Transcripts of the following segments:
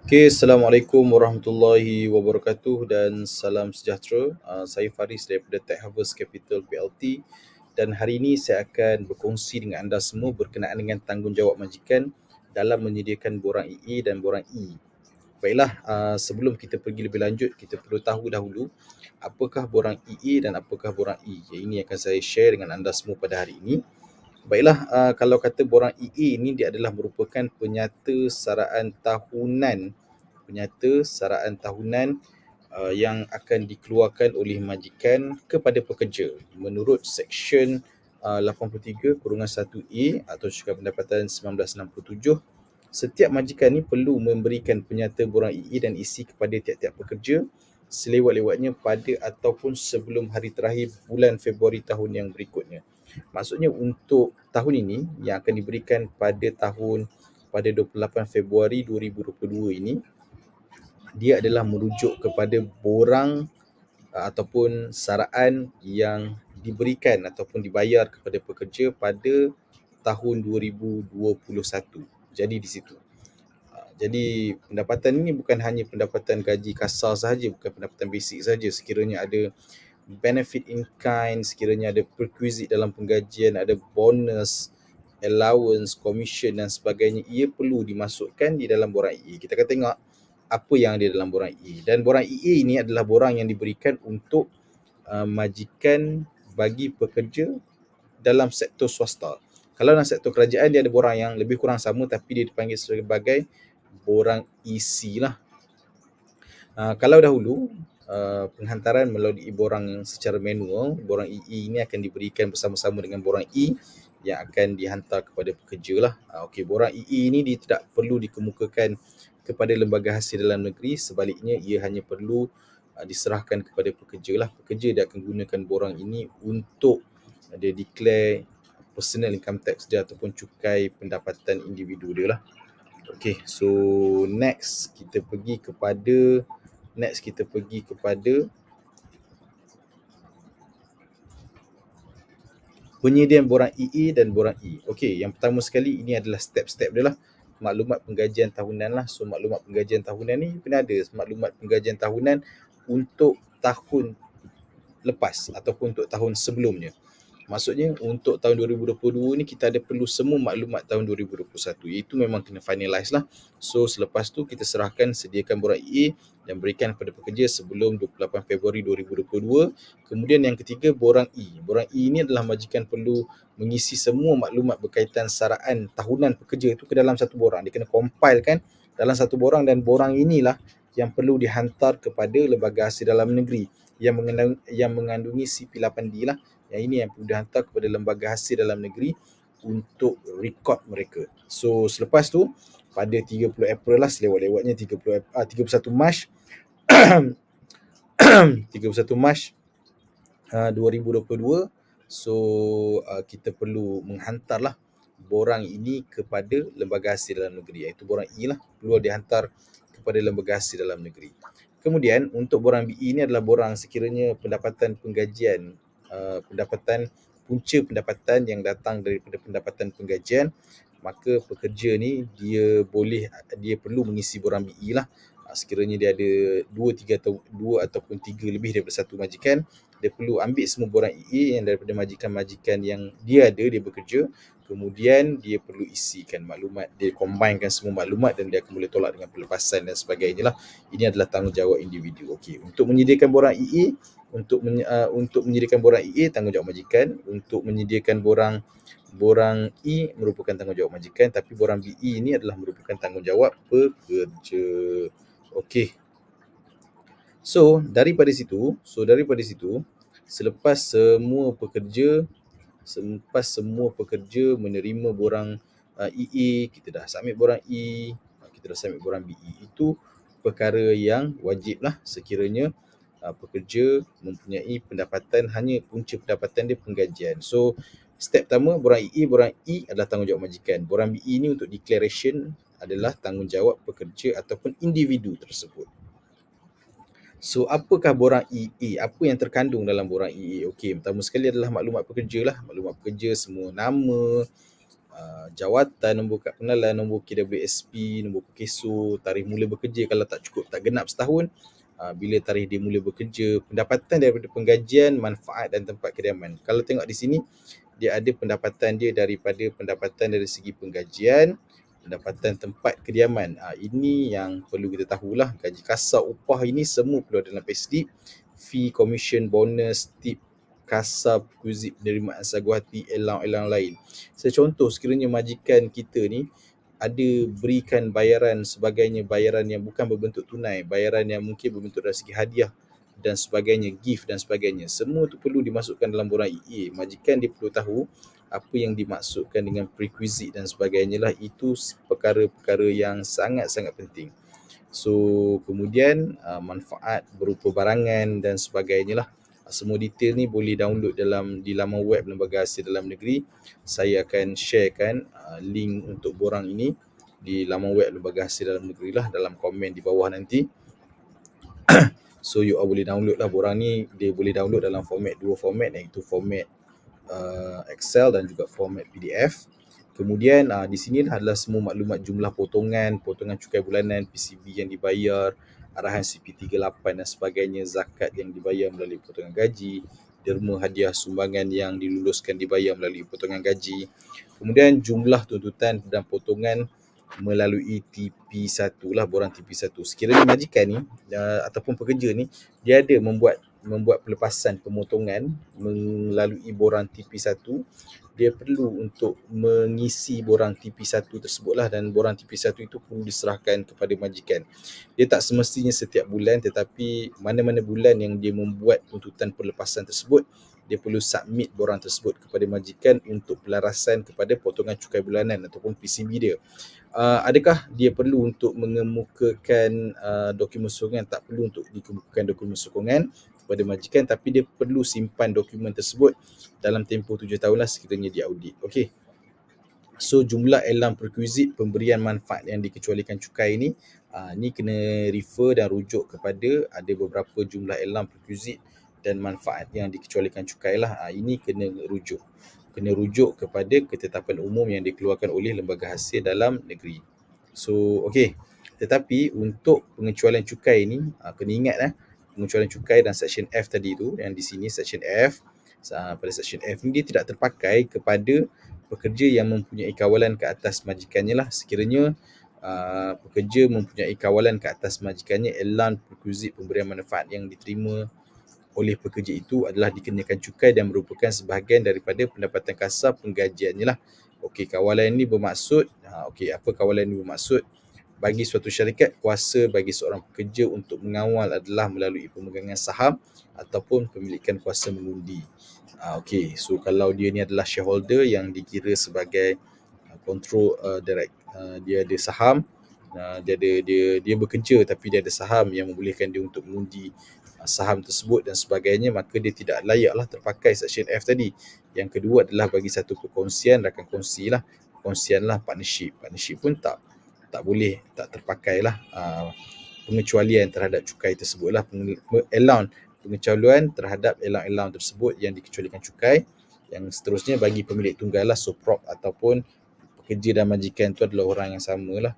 Okay, Assalamualaikum warahmatullahi wabarakatuh dan salam sejahtera. Saya Faris daripada Tech Harvest Capital PLT dan hari ini saya akan berkongsi dengan anda semua berkenaan dengan tanggungjawab majikan dalam menyediakan borang EE dan borang E. Baiklah, sebelum kita pergi lebih lanjut, kita perlu tahu dahulu apakah borang EE dan apakah borang E. Ini akan saya share dengan anda semua pada hari ini. Baiklah, kalau kata borang EE ini dia adalah merupakan penyata saraan tahunan yang akan dikeluarkan oleh majikan kepada pekerja menurut Seksyen 83/1A atau Syarikat Pendapatan 1967. Setiap majikan ni perlu memberikan penyata borang EE dan isi kepada tiap-tiap pekerja selewat-lewatnya pada ataupun sebelum hari terakhir bulan Februari tahun yang berikutnya. Maksudnya untuk tahun ini yang akan diberikan pada 28 Februari 2022 ini, dia adalah merujuk kepada borang ataupun saraan yang diberikan ataupun dibayar kepada pekerja pada tahun 2021. Jadi di situ. Jadi pendapatan ini bukan hanya pendapatan gaji kasar sahaja, bukan pendapatan basic sahaja. Sekiranya ada benefit in kind, sekiranya ada perquisite dalam penggajian, ada bonus, allowance, commission dan sebagainya, ia perlu dimasukkan di dalam borang EE. Kita akan tengok apa yang ada dalam borang EE. Dan borang EE ini adalah borang yang diberikan untuk majikan bagi pekerja dalam sektor swasta. Kalau dalam sektor kerajaan dia ada borang yang lebih kurang sama tapi dia dipanggil sebagai borang EC lah. Kalau dahulu penghantaran melalui borang yang secara manual, borang EE ini akan diberikan bersama-sama dengan borang E yang akan dihantar kepada pekerja lah. Okey, borang EE ini dia tidak perlu dikemukakan kepada lembaga hasil dalam negeri, sebaliknya ia hanya perlu diserahkan kepada pekerja lah. Pekerja dia akan gunakan borang ini untuk dia declare personal income tax dia ataupun cukai pendapatan individu dia lah. Okay, so next kita pergi kepada penyediaan borang EE dan borang E. Okey, yang pertama sekali ini adalah step-step dia lah. Maklumat penggajian tahunan lah. So maklumat penggajian tahunan ni kena ada maklumat penggajian tahunan untuk tahun lepas ataupun untuk tahun sebelumnya. Maksudnya untuk tahun 2022 ni kita ada perlu semua maklumat tahun 2021. Itu memang kena finalize lah. So selepas tu kita sediakan borang EA dan berikan kepada pekerja sebelum 28 Februari 2022. Kemudian yang ketiga borang E. Borang E ni adalah majikan perlu mengisi semua maklumat berkaitan saraan tahunan pekerja itu ke dalam satu borang. Dia kena compile kan dalam satu borang dan borang inilah yang perlu dihantar kepada lembaga hasil dalam negeri yang mengandungi CP8D lah. Yang ini yang perlu dihantar kepada lembaga hasil dalam negeri untuk rekod mereka. So selepas tu pada 30 April lah, selewat-lewatnya 31 Mac 31 Mac 2022. So kita perlu menghantarlah borang ini kepada lembaga hasil dalam negeri, iaitu borang E lah, perlu dihantar kepada lembaga hasil dalam negeri. Kemudian untuk borang BE ini adalah borang sekiranya pendapatan penggajian, punca pendapatan yang datang daripada pendapatan penggajian, maka pekerja ni dia perlu mengisi borang BE lah. Sekiranya dia ada 2 ataupun 3 lebih daripada satu majikan, dia perlu ambil semua borang EA yang daripada majikan-majikan yang dia bekerja, kemudian dia perlu isikan maklumat, dia combinekan semua maklumat dan dia akan boleh tolak dengan pelepasan dan sebagainya lah. Ini adalah tanggungjawab individu. Okey, untuk menyediakan borang EA, untuk menyediakan borang EA tanggungjawab majikan, untuk menyediakan borang E merupakan tanggungjawab majikan, tapi borang BE ini adalah merupakan tanggungjawab pekerja. Okey. So daripada situ, selepas semua pekerja menerima borang EE, kita dah submit borang E, kita dah submit borang BE. Itu perkara yang wajib lah sekiranya pekerja mempunyai pendapatan, hanya punca pendapatan dia penggajian. So step pertama, borang EE, borang E adalah tanggungjawab majikan. Borang BE ni untuk declaration adalah tanggungjawab pekerja ataupun individu tersebut. So apakah borang EA? Apa yang terkandung dalam borang EA? Okey, pertama sekali adalah maklumat pekerja lah. Maklumat pekerja, semua nama, jawatan, nombor kad pengenalan, nombor KWSP, nombor PKSO, tarikh mula bekerja kalau tak cukup, tak genap setahun, bila tarikh dia mula bekerja, pendapatan daripada penggajian, manfaat dan tempat kediaman. Kalau tengok di sini, dia ada pendapatan dia daripada pendapatan dari segi penggajian, pendapatan tempat kediaman. Ini yang perlu kita tahulah. Gaji kasar, upah ini semua perlu ada dalam payslip. Fee, commission, bonus, tip, kasar, perquisite, penerimaan saguhati, allowance lain. Secontoh, sekiranya majikan kita ni ada berikan bayaran sebagainya, bayaran yang bukan berbentuk tunai, bayaran yang mungkin berbentuk dari segi hadiah dan sebagainya, gift dan sebagainya. Semua tu perlu dimasukkan dalam borang EA. Majikan dia perlu tahu apa yang dimaksudkan dengan prerequisite dan sebagainya lah. Itu perkara-perkara yang sangat-sangat penting. So kemudian manfaat berupa barangan dan sebagainya lah. Semua detail ni boleh download di laman web Lembaga Hasil Dalam Negeri. Saya akan sharekan link untuk borang ini di laman web Lembaga Hasil Dalam Negeri lah, dalam komen di bawah nanti. So you all boleh download lah borang ni. Dia boleh download dalam dua format, iaitu format Excel dan juga format PDF. Kemudian di sini adalah semua maklumat jumlah potongan cukai bulanan, PCB yang dibayar, arahan CP38 dan sebagainya, zakat yang dibayar melalui potongan gaji, derma, hadiah, sumbangan yang diluluskan dibayar melalui potongan gaji. Kemudian jumlah tuntutan dan potongan melalui TP1 lah, borang TP1. Sekiranya majikan ni ataupun pekerja ni dia ada membuat pelepasan pemotongan melalui borang TP1, dia perlu untuk mengisi borang TP1 tersebut lah, dan borang TP1 itu perlu diserahkan kepada majikan. Dia tak semestinya setiap bulan, tetapi mana-mana bulan yang dia membuat tuntutan pelepasan tersebut, dia perlu submit borang tersebut kepada majikan untuk pelarasan kepada potongan cukai bulanan ataupun PCB dia. Adakah dia perlu untuk mengemukakan dokumen sokongan? Tak perlu untuk dikemukakan dokumen sokongan kepada majikan, tapi dia perlu simpan dokumen tersebut dalam tempoh 7 tahun lah sekiranya diaudit. Okey. So jumlah elam perquisite pemberian manfaat yang dikecualikan cukai ni, ni kena refer dan rujuk kepada ada beberapa jumlah elam perquisite dan manfaat yang dikecualikan cukai lah. Ini kena rujuk kepada ketetapan umum yang dikeluarkan oleh Lembaga Hasil Dalam Negeri. So okey. Tetapi untuk pengecualian cukai ni, kena ingat pengecualian cukai dan Section F tadi tu, yang di sini Section F, pada Section F ni dia tidak terpakai kepada pekerja yang mempunyai kawalan ke atas majikannya lah. Sekiranya pekerja mempunyai kawalan ke atas majikannya, elan perquisite pemberian manfaat yang diterima oleh pekerja itu adalah dikenakan cukai dan merupakan sebahagian daripada pendapatan kasar penggajiannya lah. Okey, kawalan ini bermaksud, apa kawalan ini bermaksud? Bagi suatu syarikat, kuasa bagi seorang pekerja untuk mengawal adalah melalui pemegangan saham ataupun pemilikan kuasa mengundi. Okey, so kalau dia ni adalah shareholder yang dikira sebagai control direct, dia ada saham, dia bekerja tapi dia ada saham yang membolehkan dia untuk mengundi saham tersebut dan sebagainya, maka dia tidak layaklah terpakai Section F tadi. Yang kedua adalah bagi satu perkongsian, rakan kongsi lah, perkongsian lah, partnership pun tak boleh, tak terpakai lah pengecualian terhadap cukai tersebut lah. Pengecualian terhadap allowance tersebut yang dikecualikan cukai. Yang seterusnya bagi pemilik tunggal lah, so prop ataupun pekerja dan majikan tu adalah orang yang sama lah.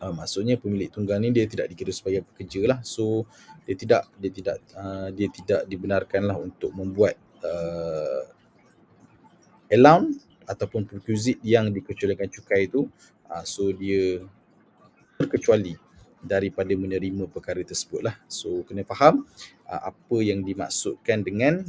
Maksudnya pemilik tunggal ni dia tidak dikira sebagai pekerja lah, so dia tidak dibenarkan lah untuk membuat allowance ataupun perquisite yang dikecualikan cukai itu. So dia terkecuali daripada menerima perkara tersebut lah. So kena faham apa yang dimaksudkan dengan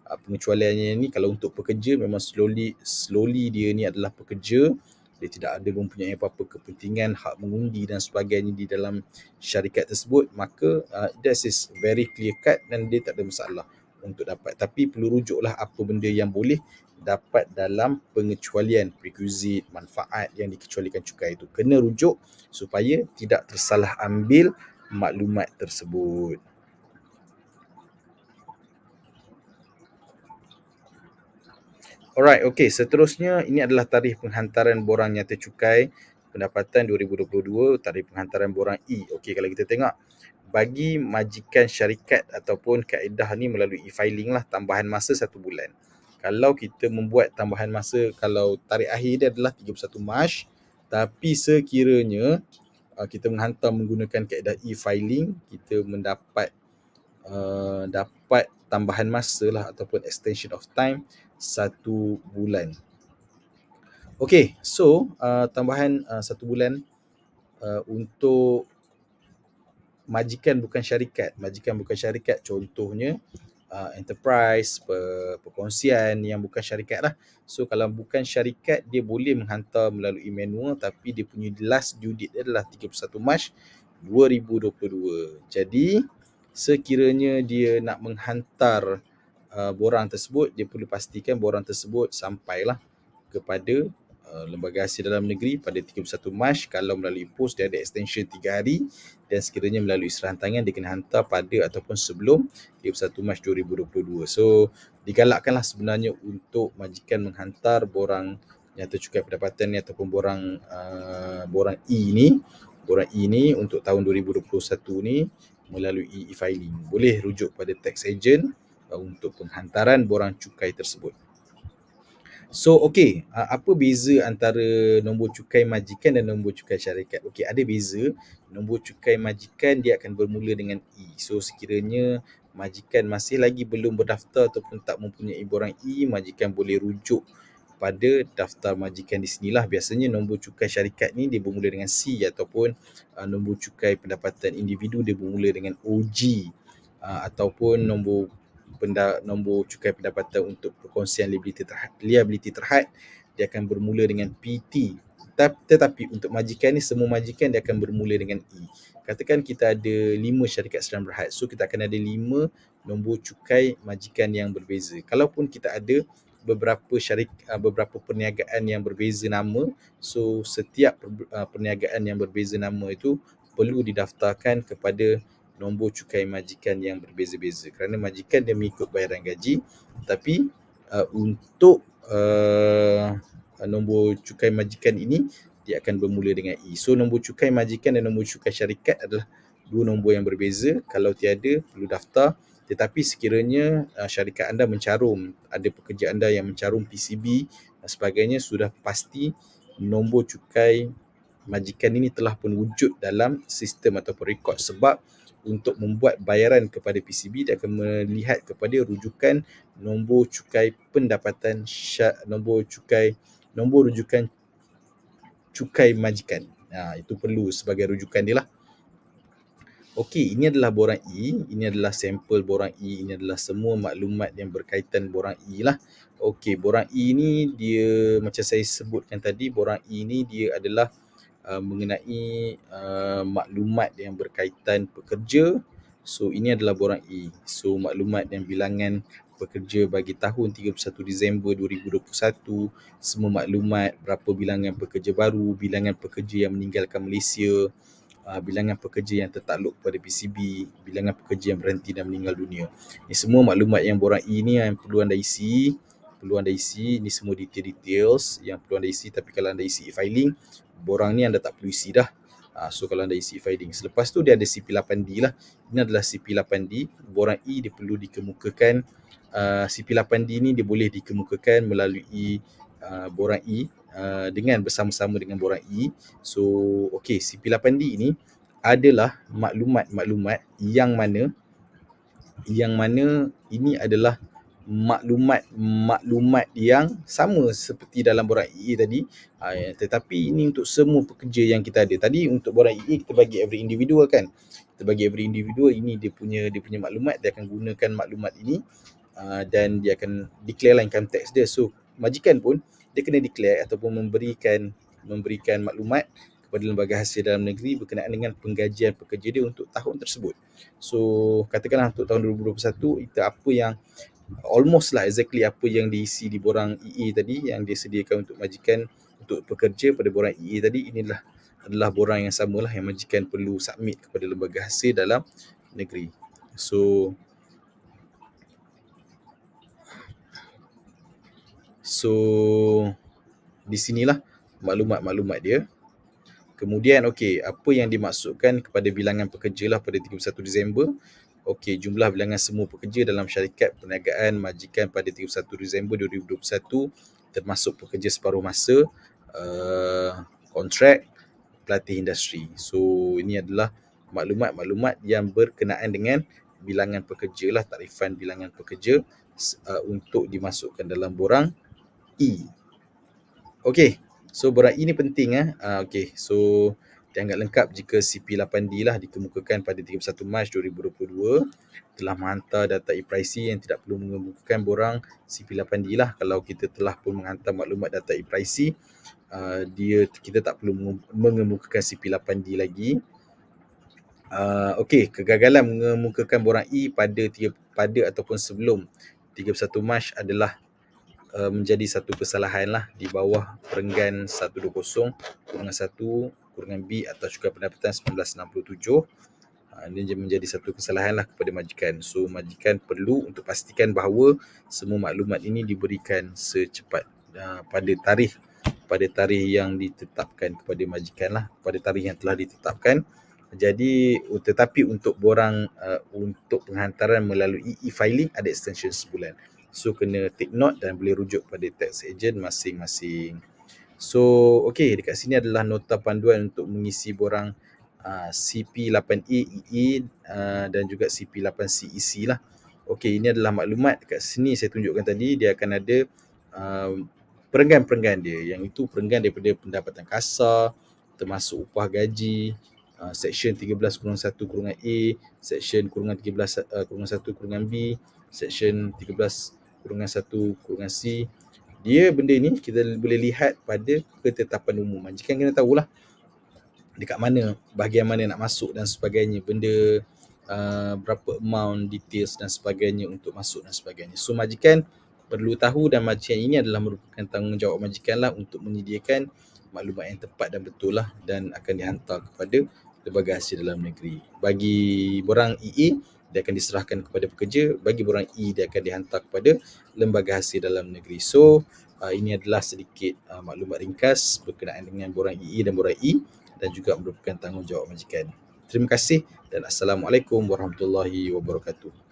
pengecualiannya ni. Kalau untuk pekerja memang slowly dia ni adalah pekerja, dia tidak ada mempunyai apa-apa kepentingan, hak mengundi dan sebagainya di dalam syarikat tersebut, maka that is very clear cut dan dia tak ada masalah untuk dapat. Tapi perlu rujuklah apa benda yang boleh dapat dalam pengecualian prerequisite manfaat yang dikecualikan cukai itu. Kena rujuk supaya tidak tersalah ambil maklumat tersebut. Alright, okey. Seterusnya ini adalah tarikh penghantaran borang nyata cukai pendapatan 2022, tarikh penghantaran borang E. Okey, kalau kita tengok bagi majikan syarikat ataupun kaedah ni melalui e-filing lah, tambahan masa 1 bulan. Kalau kita membuat tambahan masa, kalau tarikh akhir dia adalah 31 Mac, tapi sekiranya kita menghantar menggunakan kaedah e-filing, kita mendapat dapat tambahan masa lah ataupun extension of time 1 bulan. Okay, so tambahan 1 bulan untuk majikan bukan syarikat. Majikan bukan syarikat contohnya enterprise, perkongsian yang bukan syarikat lah. So kalau bukan syarikat, dia boleh menghantar melalui manual, tapi dia punya last due date adalah 31 Mac 2022. Jadi sekiranya dia nak menghantar borang tersebut, dia perlu pastikan borang tersebut sampailah kepada Lembaga Hasil Dalam Negeri pada 31 Mac. Kalau melalui pos, dia ada extension 3 hari, dan sekiranya melalui serahan tangan, dia kena hantar pada ataupun sebelum 31 Mac 2022. So digalakkanlah sebenarnya untuk majikan menghantar borang nyata cukai pendapatan ni ataupun borang E ni untuk tahun 2021 ni melalui e-filing. Boleh rujuk pada tax agent untuk penghantaran borang cukai tersebut. So okay, apa beza antara nombor cukai majikan dan nombor cukai syarikat? Okay, ada beza. Nombor cukai majikan dia akan bermula dengan E. So sekiranya majikan masih lagi belum berdaftar ataupun tak mempunyai borang E, majikan boleh rujuk pada daftar majikan di sinilah. Biasanya nombor cukai syarikat ni dia bermula dengan C, ataupun nombor cukai pendapatan individu dia bermula dengan OG, ataupun nombor cukai pendapatan untuk perkongsian liability terhad dia akan bermula dengan PT. Tetapi untuk majikan ni, semua majikan dia akan bermula dengan E. Katakan kita ada 5 syarikat sedaran berhad, so kita akan ada 5 nombor cukai majikan yang berbeza. Kalaupun kita ada beberapa perniagaan yang berbeza nama, so setiap perniagaan yang berbeza nama itu perlu didaftarkan kepada nombor cukai majikan yang berbeza-beza, kerana majikan dia mengikut bayaran gaji, tapi untuk nombor cukai majikan ini dia akan bermula dengan E. So nombor cukai majikan dan nombor cukai syarikat adalah dua nombor yang berbeza. Kalau tiada, perlu daftar. Tetapi sekiranya syarikat anda mencarum, ada pekerja anda yang mencarum PCB dan sebagainya, sudah pasti nombor cukai majikan ini telah pun wujud dalam sistem ataupun rekod. Sebab untuk membuat bayaran kepada PCB, dia akan melihat kepada rujukan nombor cukai pendapatan, nombor rujukan cukai majikan. Itu perlu sebagai rujukan dia lah. Okey, ini adalah borang E, ini adalah sampel borang E, ini adalah semua maklumat yang berkaitan borang E lah. Okey, borang E ni dia macam saya sebutkan tadi, borang E ni dia adalah mengenai maklumat yang berkaitan pekerja. So ini adalah borang E. So maklumat yang bilangan pekerja bagi tahun 31 Disember 2021, semua maklumat berapa bilangan pekerja baru, bilangan pekerja yang meninggalkan Malaysia, bilangan pekerja yang tertakluk pada PCB, bilangan pekerja yang berhenti dan meninggal dunia. Ini semua maklumat yang borang E ni yang perlu anda isi. Ini semua details yang perlu anda isi. Tapi kalau anda isi e-filing, borang ni anda tak perlu isi dah. So kalau anda isi e-filing, selepas tu dia ada CP8D lah. Ini adalah CP8D. Borang E dia perlu dikemukakan. CP8D ni dia boleh dikemukakan melalui borang E dengan bersama-sama dengan borang E. So okey, CP8D ini adalah maklumat yang mana ini adalah maklumat yang sama seperti dalam borang EE tadi, tetapi ini untuk semua pekerja yang kita ada. Tadi untuk borang EE kita bagi every individual kan. Kita bagi every individual, ini dia punya maklumat, dia akan gunakan maklumat ini dan dia akan declare income tax dia. So majikan pun dia kena declare ataupun memberikan maklumat kepada Lembaga Hasil Dalam Negeri berkenaan dengan penggajian pekerja dia untuk tahun tersebut. So katakanlah untuk tahun 2021, itu apa yang almost lah exactly apa yang diisi di borang EE tadi yang disediakan untuk majikan, untuk pekerja pada borang EE tadi. Inilah adalah borang yang samalah yang majikan perlu submit kepada Lembaga Hasil Dalam Negeri. So di sinilah maklumat-maklumat dia. Kemudian okey, apa yang dimaksudkan kepada bilangan pekerja lah pada 31 Disember? Okey, jumlah bilangan semua pekerja dalam syarikat perniagaan majikan pada 31 Disember 2021 termasuk pekerja separuh masa, kontrak, pelatih industri. So ini adalah maklumat-maklumat yang berkenaan dengan bilangan pekerja lah, takrifan bilangan pekerja untuk dimasukkan dalam borang E. Okey, so borang E ni penting okey, so dianggap lengkap jika CP8D lah dikemukakan pada 31 Mac 2022 telah menghantar data e-pricey yang tidak perlu mengemukakan borang CP8D lah. Kalau kita telah pun menghantar maklumat data e-pricey, kita tak perlu mengemukakan CP8D lagi. Okey, kegagalan mengemukakan borang E pada ataupun sebelum 31 Mac adalah menjadi satu kesalahan lah di bawah perenggan 120 kurungan 1 kurungan B atas Cukai Pendapatan 1967. Ini menjadi satu kesalahan lah kepada majikan. So majikan perlu untuk pastikan bahawa semua maklumat ini diberikan secepat pada tarikh yang ditetapkan kepada majikan lah, pada tarikh yang telah ditetapkan. Jadi tetapi untuk borang untuk penghantaran melalui e-filing ada extension sebulan. So kena take note dan boleh rujuk pada tax agent masing-masing. So okey, dekat sini adalah nota panduan untuk mengisi borang CP8A EE dan juga CP8C EC lah. Okey, ini adalah maklumat dekat sini saya tunjukkan tadi. Dia akan ada perenggan-perenggan dia, yang itu perenggan daripada pendapatan kasar termasuk upah gaji, Section 13-1-A, Section kurungan 13-1-B, Section 13-1-C. Dia benda ni kita boleh lihat pada ketetapan umum. Majikan kena tahulah dekat mana, bahagian mana nak masuk dan sebagainya, benda berapa amount, details dan sebagainya untuk masuk dan sebagainya. So majikan perlu tahu dan majikan ini adalah merupakan tanggungjawab majikan lah untuk menyediakan maklumat yang tepat dan betul lah dan akan dihantar kepada lembaga hasil dalam negeri. Bagi borang EE, dia akan diserahkan kepada pekerja. Bagi borang E, dia akan dihantar kepada lembaga hasil dalam negeri. So ini adalah sedikit maklumat ringkas berkenaan dengan borang EE dan borang E dan juga merupakan tanggungjawab majikan. Terima kasih dan Assalamualaikum warahmatullahi wabarakatuh.